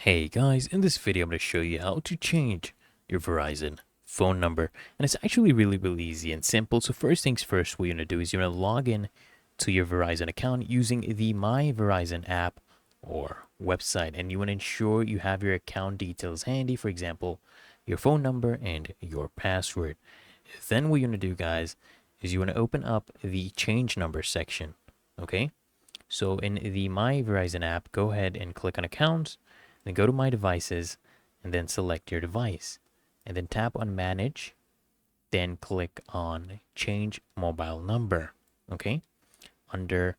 Hey guys, in this video I'm going to show you how to change your Verizon phone number, and it's actually really easy and simple. So first things first, what you're going to do is you're going to log in to your Verizon account using the My Verizon app or website, and you want to ensure you have your account details handy, for example your phone number and your password. Then what you're going to do, guys, is you want to open up the change number section. Okay, so in the My Verizon app, go ahead and click on accounts, then go to My Devices, and then select your device. And then tap on Manage, then click on Change Mobile Number, okay? Under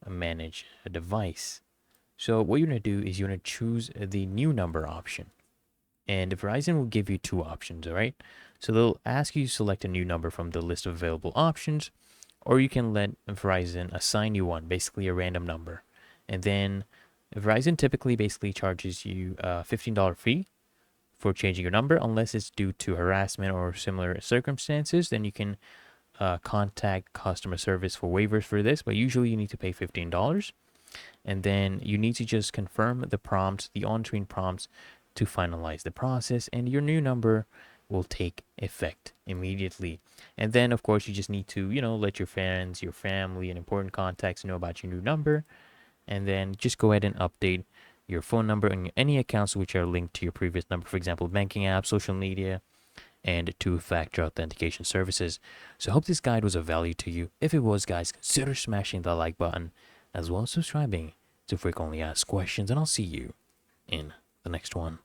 Manage a Device. So what you're going to do is you're going to choose the new number option. And Verizon will give you two options, all right? So they'll ask you to select a new number from the list of available options, or you can let Verizon assign you one, basically a random number. And then Verizon typically basically charges you a $15 fee for changing your number, unless it's due to harassment or similar circumstances. Then you can contact customer service for waivers for this, but usually you need to pay $15. And then you need to just confirm the prompts, the on-screen prompts, to finalize the process, and your new number will take effect immediately. And then of course you just need to, let your friends, your family, and important contacts know about your new number, and then just go ahead and update your phone number and any accounts which are linked to your previous number, for example banking apps, social media, and two-factor authentication services. So I hope this guide was of value to you. If it was, guys, consider smashing the like button as well as subscribing to frequently asked questions, and I'll see you in the next one.